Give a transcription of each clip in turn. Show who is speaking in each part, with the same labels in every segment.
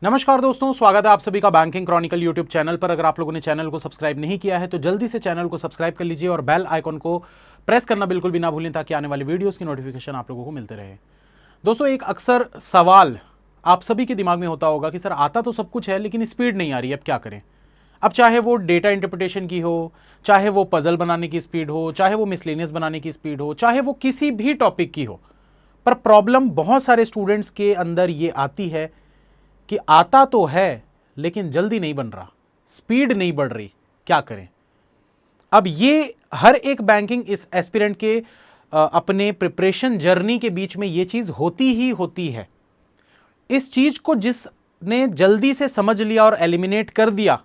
Speaker 1: नमस्कार दोस्तों, स्वागत है आप सभी का बैंकिंग क्रॉनिकल यूट्यूब चैनल पर। अगर आप लोगों ने चैनल को सब्सक्राइब नहीं किया है तो जल्दी से चैनल को सब्सक्राइब कर लीजिए और बेल आइकन को प्रेस करना बिल्कुल भी ना भूलें ताकि आने वाली वीडियोस की नोटिफिकेशन आप लोगों को मिलते रहे। दोस्तों, एक अक्सर सवाल आप सभी के दिमाग में होता होगा कि सर आता तो सब कुछ है लेकिन स्पीड नहीं आ रही, अब क्या करें। अब चाहे वो डेटा इंटरप्रिटेशन की हो, चाहे वो पजल बनाने की स्पीड हो, चाहे वो मिसलेनियस बनाने की स्पीड हो, चाहे वो किसी भी टॉपिक की हो, पर प्रॉब्लम बहुत सारे स्टूडेंट्स के अंदर ये आती है कि आता तो है लेकिन जल्दी नहीं बन रहा, स्पीड नहीं बढ़ रही, क्या करें। अब ये हर एक बैंकिंग इस एस्पिरेंट के अपने प्रिपरेशन जर्नी के बीच में ये चीज होती ही होती है। इस चीज को जिसने जल्दी से समझ लिया और एलिमिनेट कर दिया,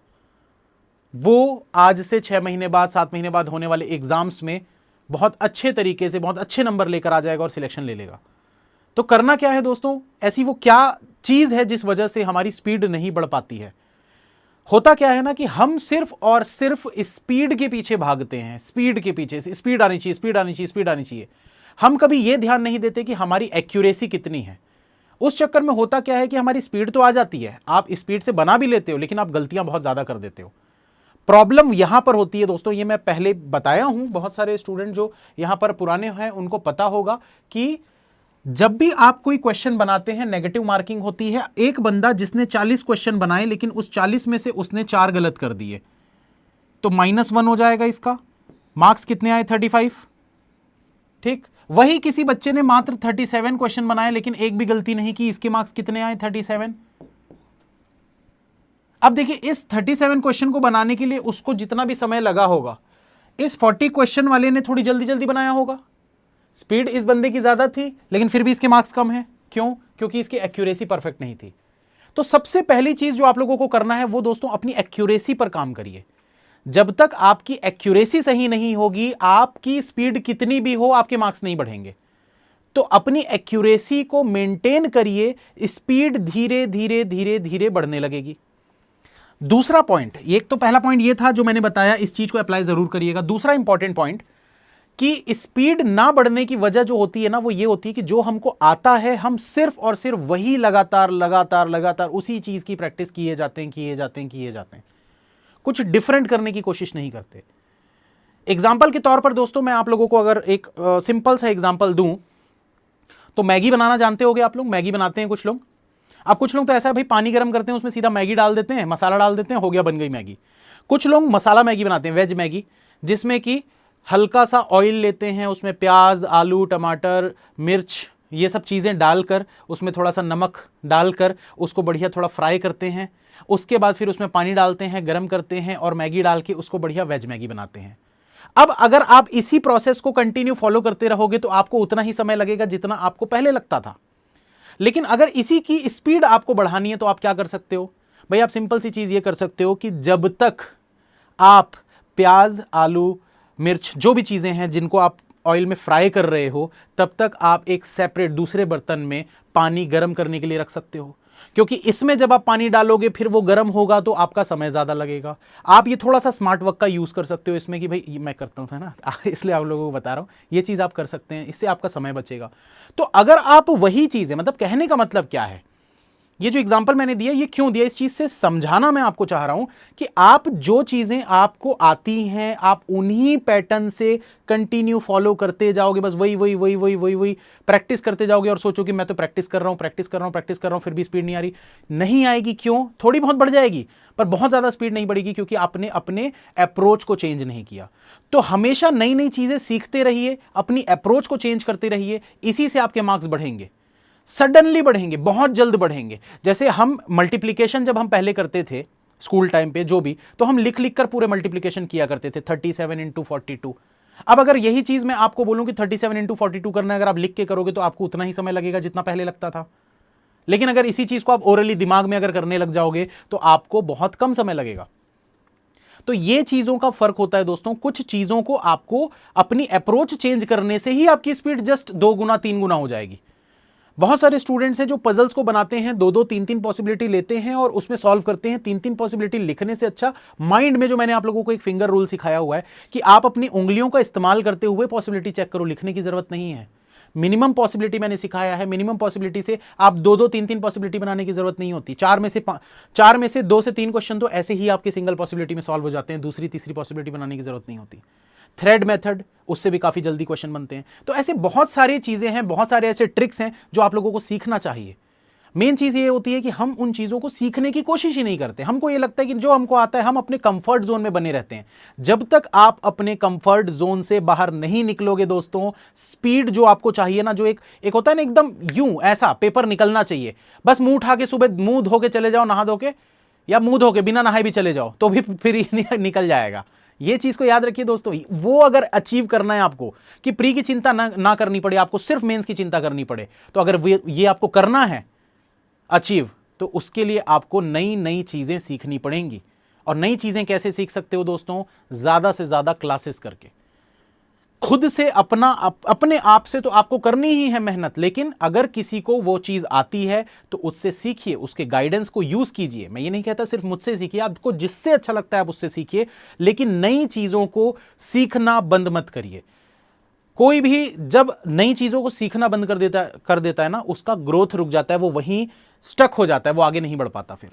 Speaker 1: वो आज से 6 महीने बाद 7 महीने बाद होने वाले एग्जाम्स में बहुत अच्छे तरीके से बहुत अच्छे नंबर लेकर आ जाएगा और सिलेक्शन ले लेगा। तो करना क्या है दोस्तों, ऐसी वो क्या चीज है जिस वजह से हमारी स्पीड नहीं बढ़ पाती है। होता क्या है ना कि हम सिर्फ और सिर्फ स्पीड के पीछे भागते हैं, स्पीड के पीछे, स्पीड आनी चाहिए, स्पीड आनी चाहिए, स्पीड आनी चाहिए। हम कभी यह ध्यान नहीं देते कि हमारी एक्यूरेसी कितनी है। उस चक्कर में होता क्या है कि हमारी स्पीड तो आ जाती है, आप स्पीड से बना भी लेते हो लेकिन आप गलतियां बहुत ज्यादा कर देते हो। प्रॉब्लम यहां पर होती है दोस्तों, ये मैं पहले बताया हूं, बहुत सारे स्टूडेंट जो यहां पर पुराने हैं उनको पता होगा कि जब भी आप कोई क्वेश्चन बनाते हैं नेगेटिव मार्किंग होती है। एक बंदा जिसने 40 क्वेश्चन बनाए लेकिन उस 40 में से उसने 4 गलत कर दिए तो -1 हो जाएगा, इसका मार्क्स कितने आए 35। ठीक, वही किसी बच्चे ने मात्र 37 क्वेश्चन बनाए लेकिन एक भी गलती नहीं की, इसके मार्क्स कितने आए 37। अब देखिए, इस 37 क्वेश्चन को बनाने के लिए उसको जितना भी समय लगा होगा, इस 40 क्वेश्चन वाले ने थोड़ी जल्दी जल्दी बनाया होगा। स्पीड इस बंदे की ज्यादा थी लेकिन फिर भी इसके मार्क्स कम हैं। क्यों? क्योंकि इसकी एक्यूरेसी परफेक्ट नहीं थी। तो सबसे पहली चीज जो आप लोगों को करना है वो दोस्तों अपनी एक्यूरेसी पर काम करिए। जब तक आपकी एक्यूरेसी सही नहीं होगी, आपकी स्पीड कितनी भी हो, आपके मार्क्स नहीं बढ़ेंगे। तो अपनी एक्यूरेसी को मेंटेन करिए, स्पीड धीरे धीरे धीरे धीरे बढ़ने लगेगी। दूसरा पॉइंट, एक तो पहला पॉइंट ये था जो मैंने बताया, इस चीज को अप्लाई जरूर करिएगा। दूसरा इंपॉर्टेंट पॉइंट कि स्पीड ना बढ़ने की वजह जो होती है ना, वो ये होती है कि जो हमको आता है हम सिर्फ और सिर्फ वही लगातार लगातार लगातार उसी चीज की प्रैक्टिस किए जाते हैं, कुछ डिफरेंट करने की कोशिश नहीं करते। एग्जाम्पल के तौर पर दोस्तों मैं आप लोगों को अगर एक सिंपल सा एग्जाम्पल दूं तो मैगी बनाना जानते होगे आप लोग, मैगी बनाते हैं कुछ लोग। अब कुछ लोग तो ऐसा है भाई, पानी गर्म करते हैं, उसमें सीधा मैगी डाल देते हैं, मसाला डाल देते हैं, हो गया, बन गई मैगी। कुछ लोग मसाला मैगी बनाते हैं, वेज मैगी, जिसमें कि हल्का सा ऑयल लेते हैं, उसमें प्याज, आलू, टमाटर, मिर्च, ये सब चीज़ें डालकर, उसमें थोड़ा सा नमक डालकर उसको बढ़िया थोड़ा फ्राई करते हैं। उसके बाद फिर उसमें पानी डालते हैं, गर्म करते हैं और मैगी डाल के उसको बढ़िया वेज मैगी बनाते हैं। अब अगर आप इसी प्रोसेस को कंटिन्यू फॉलो करते रहोगे तो आपको उतना ही समय लगेगा जितना आपको पहले लगता था। लेकिन अगर इसी की स्पीड आपको बढ़ानी है तो आप क्या कर सकते हो भाई? आप सिंपल सी चीज़ ये कर सकते हो कि जब तक आप प्याज, आलू, मिर्च, जो भी चीज़ें हैं जिनको आप ऑयल में फ्राई कर रहे हो, तब तक आप एक सेपरेट दूसरे बर्तन में पानी गर्म करने के लिए रख सकते हो। क्योंकि इसमें जब आप पानी डालोगे फिर वो गर्म होगा तो आपका समय ज़्यादा लगेगा। आप ये थोड़ा सा स्मार्ट वर्क का यूज़ कर सकते हो इसमें कि भाई ये मैं करता हूँ ना इसलिए आप लोगों को बता रहा हूँ, ये चीज़ आप कर सकते हैं, इससे आपका समय बचेगा। तो अगर आप वही चीज़ें, मतलब कहने का मतलब क्या है, ये जो एग्जांपल मैंने दिया ये क्यों दिया, इस चीज से समझाना मैं आपको चाह रहा हूं कि आप जो चीजें आपको आती हैं आप उन्हीं पैटर्न से कंटिन्यू फॉलो करते जाओगे, बस वही वही वही वही वही वही प्रैक्टिस करते जाओगे और सोचो कि मैं तो प्रैक्टिस कर रहा हूं, प्रैक्टिस कर रहा हूं, प्रैक्टिस कर रहा हूं, फिर भी स्पीड नहीं आ रही। नहीं आएगी। क्यों? थोड़ी बहुत बढ़ जाएगी पर बहुत ज्यादा स्पीड नहीं बढ़ेगी, क्योंकि आपने अपने अप्रोच को चेंज नहीं किया। तो हमेशा नई नई चीजें सीखते रहिए, अपनी अप्रोच को चेंज करते रहिए, इसी से आपके मार्क्स बढ़ेंगे, सडनली बढ़ेंगे, बहुत जल्द बढ़ेंगे। जैसे हम मल्टीप्लिकेशन जब हम पहले करते थे स्कूल टाइम पे जो भी, तो हम लिख लिख कर पूरे मल्टीप्लिकेशन किया करते थे, 37 इंटू 42। अब अगर यही चीज मैं आपको बोलूं कि 37 इंटू 42 करना है, अगर आप लिख के करोगे तो आपको उतना ही समय लगेगा जितना पहले लगता था। लेकिन अगर इसी चीज को आप ओरली दिमाग में अगर करने लग जाओगे तो आपको बहुत कम समय लगेगा। तो ये चीजों का फर्क होता है दोस्तों। कुछ चीजों को आपको अपनी अप्रोच चेंज करने से ही आपकी स्पीड जस्ट 2 गुना 3 गुना हो जाएगी। बहुत सारे स्टूडेंट्स हैं जो पजल्स को बनाते हैं, 2-2 3-3 पॉसिबिलिटी लेते हैं और उसमें सॉल्व करते हैं। 3-3 पॉसिबिलिटी लिखने से अच्छा माइंड में, जो मैंने आप लोगों को एक फिंगर रूल सिखाया हुआ है कि आप अपनी उंगलियों का इस्तेमाल करते हुए पॉसिबिलिटी चेक करो, लिखने की जरूरत नहीं है। मिनिमम पॉसिबिलिटी मैंने सिखाया है। मिनिमम पॉसिबिलिटी से आप 2-2, 3-3 पॉसिबिलिटी बनाने की जरूरत नहीं होती। 4 में से 2 से 3 क्वेश्चन तो ऐसे ही आपके सिंगल पॉसिबिलिटी में सॉल्व हो जाते हैं, दूसरी तीसरी पॉसिबिलिटी बनाने की जरूरत नहीं होती। थ्रेड मेथड, उससे भी काफी जल्दी क्वेश्चन बनते हैं। तो ऐसे बहुत सारी चीजें हैं, बहुत सारे ऐसे ट्रिक्स हैं जो आप लोगों को सीखना चाहिए। मेन चीज ये होती है कि हम उन चीजों को सीखने की कोशिश ही नहीं करते। हमको ये लगता है कि जो हमको आता है हम अपने कंफर्ट जोन में बने रहते हैं। जब तक आप अपने कंफर्ट जोन से बाहर नहीं निकलोगे दोस्तों, स्पीड जो आपको चाहिए ना, जो एक होता है ना एकदम यूं ऐसा पेपर निकलना चाहिए, बस मुंह उठा के सुबह मुंह धो के चले जाओ, नहा धो के, या मुंह धो के बिना नहाए भी चले जाओ तो भी फिर निकल जाएगा। ये चीज को याद रखिए दोस्तों। वो अगर अचीव करना है आपको कि प्री की चिंता ना करनी पड़े, आपको सिर्फ मेंस की चिंता करनी पड़े, तो अगर ये आपको करना है अचीव, तो उसके लिए आपको नई नई चीजें सीखनी पड़ेंगी। और नई चीजें कैसे सीख सकते हो दोस्तों? ज्यादा से ज्यादा क्लासेस करके, खुद से अपने आप से तो आपको करनी ही है मेहनत, लेकिन अगर किसी को वो चीज आती है तो उससे सीखिए, उसके गाइडेंस को यूज कीजिए। मैं ये नहीं कहता सिर्फ मुझसे सीखिए, आपको जिससे अच्छा लगता है आप उससे सीखिए, लेकिन नई चीजों को सीखना बंद मत करिए। कोई भी जब नई चीजों को सीखना बंद कर देता है ना, उसका ग्रोथ रुक जाता है, वो वहीं स्टक हो जाता है, वो आगे नहीं बढ़ पाता फिर।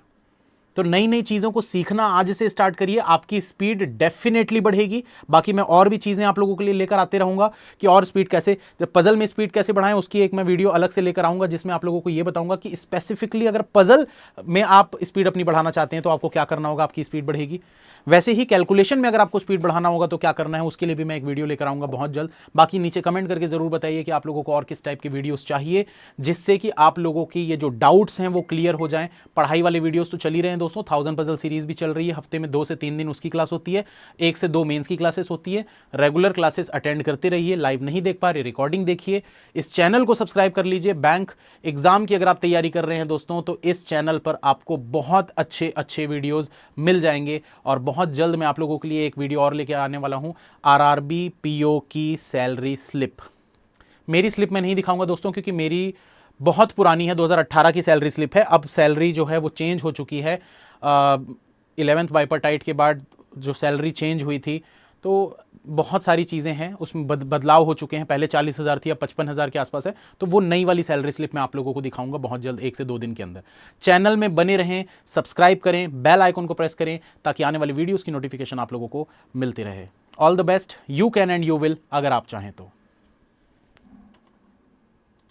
Speaker 1: तो नई नई चीजों को सीखना आज से स्टार्ट करिए, आपकी स्पीड डेफिनेटली बढ़ेगी। बाकी मैं और भी चीजें आप लोगों के लिए लेकर आते रहूंगा कि और स्पीड कैसे, जब पजल में स्पीड कैसे बढ़ाएं, उसकी एक मैं वीडियो अलग से लेकर आऊंगा, जिसमें आप लोगों को यह बताऊंगा कि स्पेसिफिकली अगर पजल में आप स्पीड अपनी बढ़ाना चाहते हैं तो आपको क्या करना होगा, आपकी स्पीड बढ़ेगी। वैसे ही कैलकुलेशन में अगर आपको स्पीड बढ़ाना होगा तो क्या करना है, उसके लिए भी मैं एक वीडियो लेकर आऊंगा बहुत जल्द। बाकी नीचे कमेंट करके जरूर बताइए कि आप लोगों को और किस टाइप की वीडियोस चाहिए, जिससे कि आप लोगों की ये जो डाउट्स हैं वो क्लियर हो जाएं। पढ़ाई वाले वीडियोस तो चल ही रहे हैं दोस्तों, 1000 पजल सीरीज भी चल रही है, हफ्ते में 2 से 3 दिन उसकी क्लास होती है, 1 से 2 मेंस की क्लासेस होती है। रेगुलर क्लासेस अटेंड करते रहिए, लाइव नहीं देख पा रहे रिकॉर्डिंग देखिए। इस चैनल को सब्सक्राइब कर लीजिए। बैंक एग्जाम की अगर आप तैयारी कर रहे हैं दोस्तों, तो इस चैनल पर आपको बहुत अच्छे अच्छे वीडियोस मिल जाएंगे। और बहुत जल्द मैं आप लोगों के लिए एक वीडियो और लेकर आने वाला हूं, आरआरबी पीओ की सैलरी स्लिप। मेरी स्लिप मैं नहीं दिखाऊंगा दोस्तों, क्योंकि मेरी बहुत पुरानी है, 2018 की सैलरी स्लिप है। अब सैलरी जो है वो चेंज हो चुकी है। 11th बाइपार्टाइट के बाद जो सैलरी चेंज हुई थी, तो बहुत सारी चीज़ें हैं उसमें बदलाव हो चुके हैं। पहले 40,000 थी, अब 55,000 के आसपास है। तो वो नई वाली सैलरी स्लिप मैं आप लोगों को दिखाऊंगा बहुत जल्द, 1 से 2 दिन के अंदर। चैनल में बने रहें, सब्सक्राइब करें, बेल आइकन को प्रेस करें, ताकि आने वाली वीडियोस की नोटिफिकेशन आप लोगों को मिलती रहे। All the best, you can and you will, अगर आप चाहें तो।